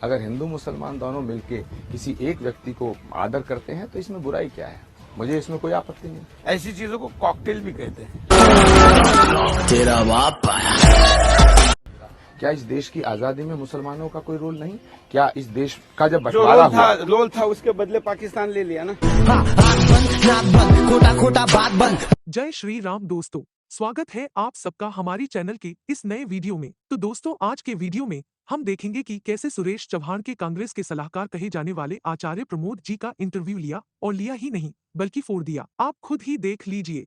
अगर हिंदू मुसलमान दोनों मिलके किसी एक व्यक्ति को आदर करते हैं तो इसमें बुराई क्या है? मुझे इसमें कोई आपत्ति नहीं। ऐसी चीजों को कॉकटेल भी कहते हैं। तेरा बाप क्या इस देश की आजादी में मुसलमानों का कोई रोल नहीं? क्या इस देश का जब बंटवारा हुआ, रोल था उसके बदले पाकिस्तान ले लिया ना। खोटा खोटा बात बंद। जय श्री राम दोस्तों, स्वागत है आप सबका हमारी चैनल के इस नए वीडियो में। तो दोस्तों, आज के वीडियो में हम देखेंगे कि कैसे सुरेश चौहान के कांग्रेस के सलाहकार कहे जाने वाले आचार्य प्रमोद जी का इंटरव्यू लिया, और लिया ही नहीं बल्कि फोड़ दिया। आप खुद ही देख लीजिए।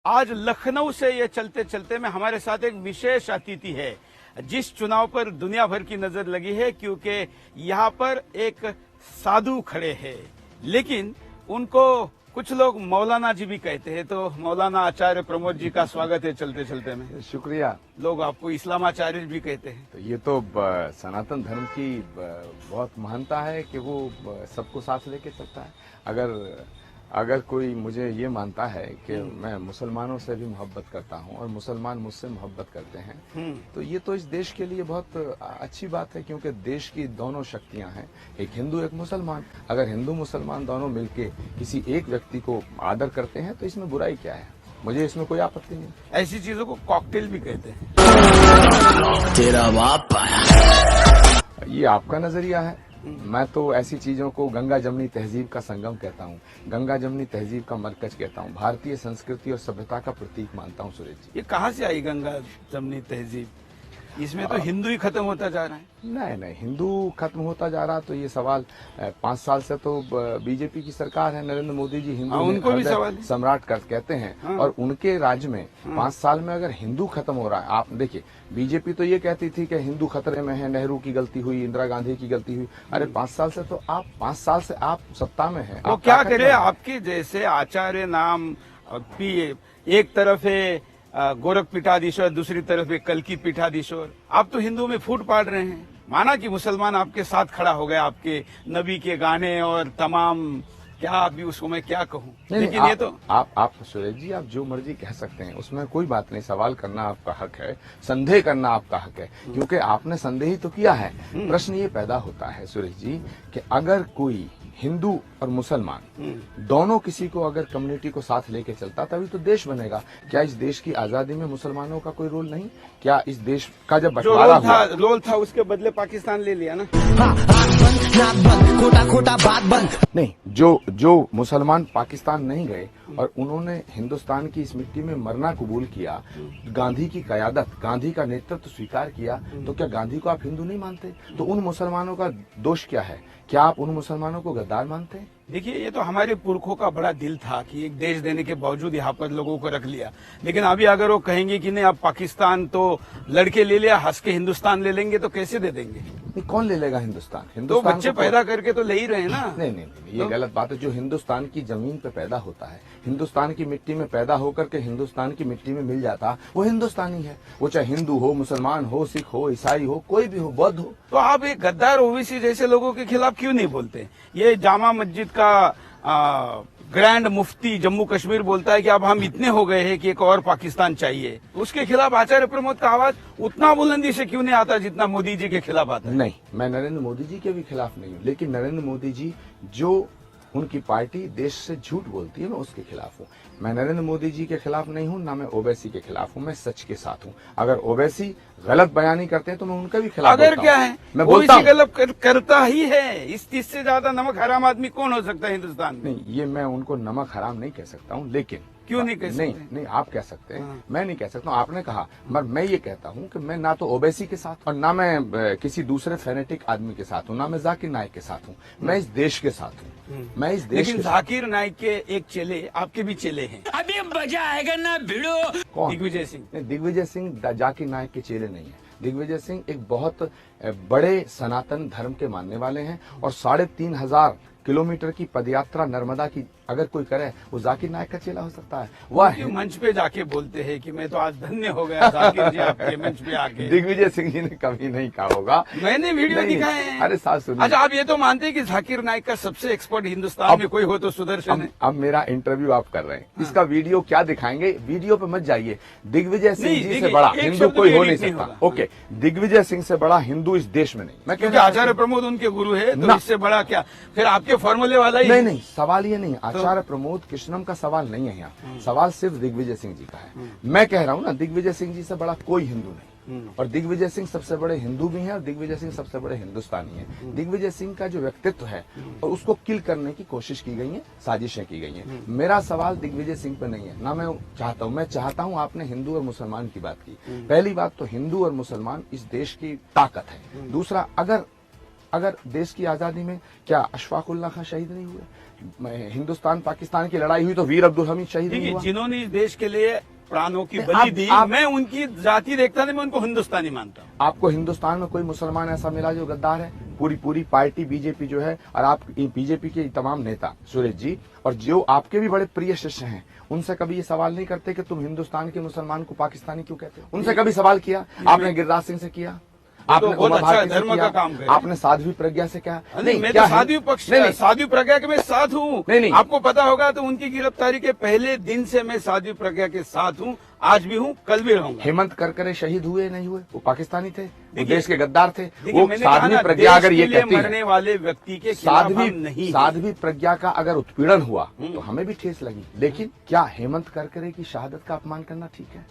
आज लखनऊ से ये चलते चलते में हमारे साथ एक विशेष अतिथि है, जिस चुनाव पर दुनिया भर की नजर लगी है, क्योंकि यहाँ पर एक साधु खड़े हैं, लेकिन उनको कुछ लोग मौलाना जी भी कहते हैं। तो मौलाना आचार्य प्रमोद जी का स्वागत है चलते चलते में। शुक्रिया। लोग आपको इस्लामाचार्य भी कहते हैं। तो ये तो सनातन धर्म की बहुत महानता है कि वो सबको साथ लेके चलता है। अगर कोई मुझे ये मानता है कि मैं मुसलमानों से भी मोहब्बत करता हूं और मुसलमान मुझसे मोहब्बत करते हैं, तो ये तो इस देश के लिए बहुत अच्छी बात है, क्योंकि देश की दोनों शक्तियां हैं, एक हिंदू एक मुसलमान। अगर हिंदू मुसलमान दोनों मिलके किसी एक व्यक्ति को आदर करते हैं तो इसमें बुराई क्या है? मुझे इसमें कोई आपत्ति नहीं। ऐसी चीजों को कॉकटेल भी कहते हैं। तेरा बाप ये आपका नजरिया है। मैं तो ऐसी चीजों को गंगा जमनी तहजीब का संगम कहता हूँ, गंगा जमनी तहजीब का मरकज कहता हूँ, भारतीय संस्कृति और सभ्यता का प्रतीक मानता हूँ। सुरेश जी, ये कहाँ से आई गंगा जमनी तहजीब? इसमें तो हिंदू ही खत्म होता जा रहा है। नहीं, हिंदू खत्म होता जा रहा, तो ये सवाल 5 साल से तो बीजेपी की सरकार है, नरेंद्र मोदी जी हिंदू उनको भी सवाल सम्राट कहते हैं, और उनके राज्य में 5 साल में अगर हिंदू खत्म हो रहा है, आप देखिए, बीजेपी तो ये कहती थी कि हिंदू खतरे में है, नेहरू की गलती हुई, इंदिरा गांधी की गलती हुई। अरे 5 साल से तो आप 5 साल से आप सत्ता में है, वो क्या करे? आपके जैसे आचार्य नाम एक तरफ है गोरख पीठाधीश्वर, दूसरी तरफ एक कल्की पीठाधीश्वर। आप तो हिंदू में फूट पाड़ रहे हैं। माना कि मुसलमान आपके साथ खड़ा हो गया, आपके नबी के गाने और तमाम, क्या अभी उसको मैं क्या कहूँ, लेकिन ये तो आप सुरेश जी, आप जो मर्जी कह सकते हैं, उसमें कोई बात नहीं। सवाल करना आपका हक है, संदेह करना आपका हक है, क्योंकि आपने संदेह ही तो किया है। प्रश्न ये पैदा होता है सुरेश जी कि अगर कोई हिंदू और मुसलमान दोनों किसी को अगर कम्युनिटी को साथ लेके चलता, तभी तो देश बनेगा। क्या इस देश की आजादी में मुसलमानों का कोई रोल नहीं? क्या इस देश का जब बंटवारा हुआ, रोल था उसके बदले पाकिस्तान ले लिया ना। खोटा खोटा बात बंद। नहीं, जो मुसलमान पाकिस्तान नहीं गए और उन्होंने हिंदुस्तान की इस मिट्टी में मरना कबूल किया, गांधी की कयादत, गांधी का नेतृत्व स्वीकार किया, तो क्या गांधी को आप हिंदू नहीं मानते? तो उन मुसलमानों का दोष क्या है? क्या आप उन मुसलमानों को गद्दार मानते हैं? देखिए, ये तो हमारे पुरखों का बड़ा दिल था कि एक देश देने के बावजूद यहाँ पर लोगों को रख लिया। लेकिन अभी अगर वो कहेंगे कि नहीं, आप पाकिस्तान तो लड़के ले लिया, हंस के हिंदुस्तान ले लेंगे, तो कैसे दे देंगे? नहीं, कौन ले लेगा हिंदुस्तान? तो बच्चे पैदा करके तो ले ही रहे हैं ना। नहीं, ये गलत बात है। जो हिंदुस्तान की जमीन पे पैदा होता है, हिंदुस्तान की मिट्टी में पैदा होकर के हिंदुस्तान की मिट्टी में मिल जाता, वो हिंदुस्तानी है। वो चाहे हिंदू हो, मुसलमान हो, सिख हो, ईसाई हो, कोई भी हो, बौद्ध हो। तो आप एक गद्दार ओबीसी जैसे लोगों के खिलाफ क्यों नहीं बोलते? ये जामा मस्जिद का ग्रैंड मुफ्ती जम्मू कश्मीर बोलता है कि अब हम इतने हो गए हैं कि एक और पाकिस्तान चाहिए। उसके खिलाफ आचार्य प्रमोद का आवाज उतना बुलंदी से क्यों नहीं आता जितना मोदी जी के खिलाफ आता है? नहीं, मैं नरेंद्र मोदी जी के भी खिलाफ नहीं हूँ, लेकिन नरेंद्र मोदी जी जो उनकी पार्टी देश से झूठ बोलती है, मैं उसके खिलाफ हूँ। मैं नरेंद्र मोदी जी के खिलाफ नहीं हूँ, ना मैं ओवैसी के खिलाफ हूँ, मैं सच के साथ हूँ। अगर ओवैसी गलत बयानी करते हैं तो मैं उनका भी खिलाफ अगर क्या है, मैं बोलता हूँ, गलत करता ही है। इससे ज्यादा नमक हराम आदमी कौन हो सकता है हिंदुस्तान में? नहीं, ये मैं उनको नमक हराम नहीं कह सकता हूँ, लेकिन क्यों नहीं कह सकते? नहीं, आप कह सकते हैं, मैं नहीं कह सकता हूँ। आपने कहा, मगर मैं ये कहता हूँ कि मैं ना तो ओवैसी के साथ और ना मैं किसी दूसरे फेनेटिक आदमी के साथ हूँ, ना मैं जाकिर नाइक के साथ हूँ। मैं इस देश के साथ हूँ, मैं इस देश। लेकिन जाकिर नाइक के एक चेले, आपके भी चेले हैं। अभी मजा आएगा ना भिड़ो। कौन? दिग्विजय सिंह। दिग्विजय सिंह जाकिर नाइक के चेले नहीं है। दिग्विजय सिंह एक बहुत बड़े सनातन धर्म के मानने वाले हैं और 3,500 किलोमीटर की पदयात्रा नर्मदा की अगर कोई करे, वो जाकिर नायक का चेला हो सकता है? वह क्यों मंच पे जाके बोलते हैं कि मैं तो आज धन्य हो गया जाकिर जी आपके मंच पे आके। दिग्विजय सिंह जी ने कभी नहीं कहा होगा। मैंने वीडियो नहीं, दिखाए हैं। अरे साथ सुनिए। अच्छा, आप ये तो मानते हैं कि जाकिर नायक का सबसे एक्सपर्ट हिंदुस्तान में कोई हो तो सुदर्शन है? अब मेरा इंटरव्यू आप कर रहे हैं, इसका वीडियो क्या दिखाएंगे? वीडियो पे मत जाइए। दिग्विजय सिंह नहीं, जी से देखिए, बड़ा एक हिंदू शब्द कोई भी हो नहीं edit नहीं सकता। होगा। ओके, दिग्विजय सिंह से बड़ा हिंदू इस देश में नहीं। मैं क्योंकि कहना आचार्य प्रमोद उनके गुरु है, तो ना। इससे बड़ा क्या? फिर आपके फॉर्मूले वाला ही नहीं है। नहीं, सवाल ये नहीं, आचार्य प्रमोद कृष्णम का सवाल नहीं है यहाँ, सवाल सिर्फ दिग्विजय सिंह जी का है। मैं कह रहा हूँ ना, दिग्विजय सिंह जी से बड़ा कोई हिंदू नहीं, और दिग्विजय सिंह सबसे बड़े हिंदू भी हैं और दिग्विजय सिंह सबसे बड़े हिंदुस्तानी हैं। दिग्विजय सिंह का जो व्यक्तित्व है और उसको किल करने की कोशिश की गई है, साजिशें की गई हैं। मेरा सवाल दिग्विजय सिंह पे नहीं है, ना मैं चाहता हूँ। मैं चाहता हूँ, आपने हिंदू और मुसलमान की बात की। पहली बात तो हिंदू और मुसलमान इस देश की ताकत है। दूसरा, अगर देश की आजादी में क्या अशफाक उल्लाह खां शहीद नहीं हुए? हिंदुस्तान पाकिस्तान की लड़ाई हुई तो वीर अब्दुल हमीद शहीद नहीं देखिए, हुआ? जिन्होंने इस देश के लिए प्राणों की नहीं, बलि दी, आप- मैं उनकी जाति देखता नहीं, मैं उनको हिंदुस्तानी मानता हूँ। आपको हिंदुस्तान में कोई मुसलमान ऐसा मिला जो गद्दार है? पूरी पार्टी बीजेपी जो है, और आप बीजेपी के तमाम नेता सुरेश जी, और जो आपके भी बड़े प्रिय शिष्य हैं, उनसे कभी ये सवाल नहीं करते कि तुम हिंदुस्तान के मुसलमान को पाकिस्तानी क्यों कहते हो? उनसे कभी सवाल किया? आपने गिरिराज सिंह से किया, आपने बहुत उमा अच्छा भारती से धर्म का किया, काम करे। आपने साध्वी प्रज्ञा से क्या? नहीं, मैं क्या तो है? साध्वी पक्ष, नहीं, नहीं, साध्वी प्रज्ञा के मैं साथ हूँ। नहीं। आपको पता होगा तो उनकी गिरफ्तारी के पहले दिन से मैं साध्वी प्रज्ञा के साथ हूँ, आज भी हूँ, कल भी रहूंगा। हेमंत करकरे शहीद हुए नहीं हुए? वो पाकिस्तानी थे, वो देखिए- देश के गद्दार थे। देखिए, वो मैंने कहा साध्वी ना, प्रज्ञा देश अगर ये के लिए कहती मरने है, वाले व्यक्ति के खिलाफ हम नहीं हैं। साध्वी प्रज्ञा का अगर उत्पीड़न हुआ तो हमें भी ठेस लगी, लेकिन क्या हेमंत करकरे की शहादत का अपमान करना ठीक है?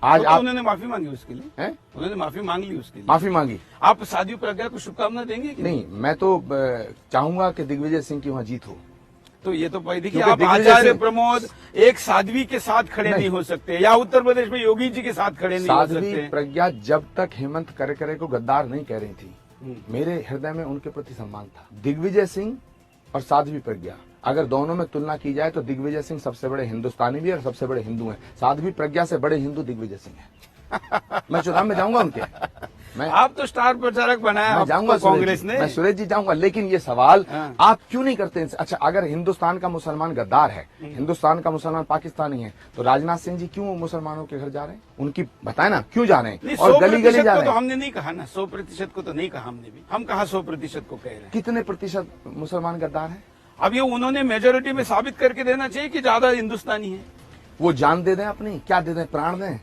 आज तो आप उन्होंने माफी मांगी उसके लिए, हैं? उन्होंने माफी मांग ली उसके लिए। माफी मांगी? आप साध्वी प्रज्ञा को शुभकामना देंगे कि नहीं, मैं तो चाहूंगा कि दिग्विजय सिंह की वहां जीत हो। तो ये तो देखिए, क्योंकि आप दिग्विजय आचार्य सिंह- प्रमोद एक साध्वी के साथ खड़े नहीं हो सकते, या उत्तर प्रदेश में योगी जी के साथ खड़े नहीं हो साध्वी सकते। प्रज्ञा जब तक हेमंत करकरे को गद्दार नहीं कह रही थी, मेरे हृदय में उनके प्रति सम्मान था। दिग्विजय सिंह और साध्वी प्रज्ञा, अगर दोनों में तुलना की जाए तो दिग्विजय सिंह सबसे बड़े हिंदुस्तानी भी और सबसे बड़े हिंदू हैं। साध्वी प्रज्ञा से बड़े हिंदू दिग्विजय सिंह हैं। मैं चुनाव में जाऊंगा उनके, मैं आप तो स्टार प्रचारक बनाया मैं जाऊंगा आपको कांग्रेस सुरेश जी, ने। मैं सुरेश जी जाऊंगा, लेकिन ये सवाल हाँ। आप क्यों नहीं करते? अच्छा, अगर हिंदुस्तान का मुसलमान गद्दार है, हिंदुस्तान का मुसलमान पाकिस्तानी है, तो राजनाथ सिंह जी क्यों मुसलमानों के घर जा रहे हैं? उनकी बताए ना, क्यों जा रहे नहीं, हैं? और गली गली 100% जा को रहे तो हैं। हमने नहीं कहा ना, 100% को तो नहीं कहा हमने भी। हम कहा 100% को कह रहे हैं। कितने प्रतिशत मुसलमान गद्दार हैं? अब ये उन्होंने मेजोरिटी में साबित करके देना चाहिए कि ज्यादा हिंदुस्तानी है। वो जान दे दें अपनी, क्या दे दें, प्राण दें?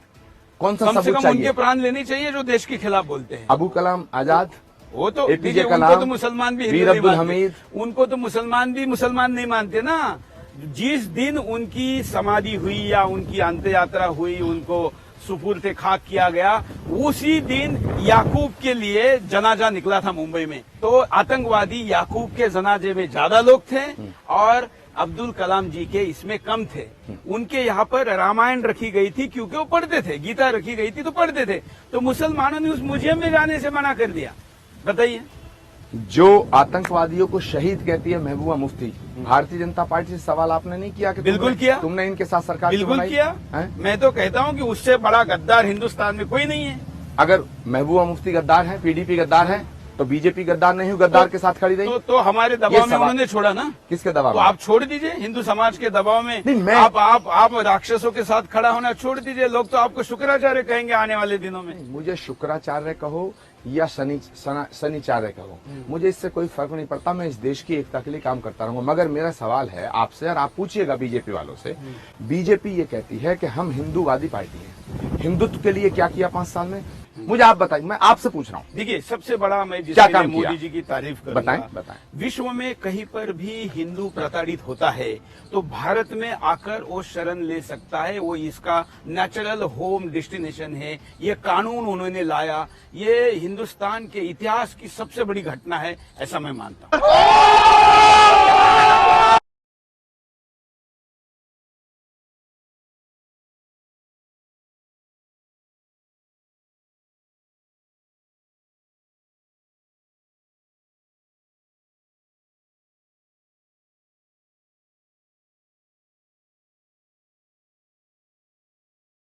कौन सा कम से सबूत कम चाहिए? उनके प्राण लेने चाहिए जो देश के खिलाफ बोलते हैं। अबू कलाम आजाद, वो तो APJ देखिए, उनको कलाम, तो मुसलमान भी वीर हिंदू नहीं अब्दुल मानते। हमीद। उनको तो मुसलमान भी मुसलमान नहीं मानते ना। जिस दिन उनकी समाधि हुई या उनकी अंत्य यात्रा हुई, उनको सुपुर्द खाक किया गया, उसी दिन याकूब के लिए जनाजा निकला था मुंबई में। तो आतंकवादी याकूब के जनाजे में ज्यादा लोग थे और अब्दुल कलाम जी के इसमें कम थे। उनके यहाँ पर रामायण रखी गई थी क्योंकि वो पढ़ते थे, गीता रखी गई थी तो पढ़ते थे। तो मुसलमानों ने उस म्यूजियम में जाने से मना कर दिया। बताइए, जो आतंकवादियों को शहीद कहती है महबूबा मुफ्ती, भारतीय जनता पार्टी से सवाल आपने नहीं किया कि बिल्कुल किया। तुमने इनके साथ सरकार क्यों बिल्कुल बनाई? किया। हैं? मैं तो कहता हूं कि उससे बड़ा गद्दार हिंदुस्तान में कोई नहीं है। अगर महबूबा मुफ्ती गद्दार है, पीडीपी गद्दार है, तो बीजेपी गद्दार नहीं हुई, गद्दार के साथ खड़ी रही? तो हमारे ये दबाव में सवाल- उन्होंने छोड़ा ना। किसके दबाव तो में? आप छोड़ दीजिए, हिंदू समाज के दबाव में। नहीं, मैं- आप राक्षसों के साथ खड़ा होना छोड़ दीजिए। लोग तो आपको शुक्राचार्य कहेंगे आने वाले दिनों में। मुझे शुक्राचार्य कहो या शनिचार्य कहो, मुझे इससे कोई फर्क नहीं पड़ता। मैं इस देश की एकता के लिए काम करता रहूंगा। मगर मेरा सवाल है आपसे, और आप पूछिएगा बीजेपी वालों से, बीजेपी ये कहती है कि हम हिंदूवादी पार्टी हैं, हिंदुत्व के लिए क्या किया 5 साल में? मुझे आप बताइए, मैं आपसे पूछ रहा हूँ। देखिए, सबसे बड़ा मैं क्या जिसके काम लिए किया? मोदी जी की तारीफ करूंगा। बताएं। विश्व में कहीं पर भी हिंदू प्रताड़ित होता है तो भारत में आकर वो शरण ले सकता है। वो इसका नेचुरल होम डेस्टिनेशन है। ये कानून उन्होंने लाया। ये हिंदुस्तान के इतिहास की सबसे बड़ी घटना है, ऐसा मैं मानता हूँ।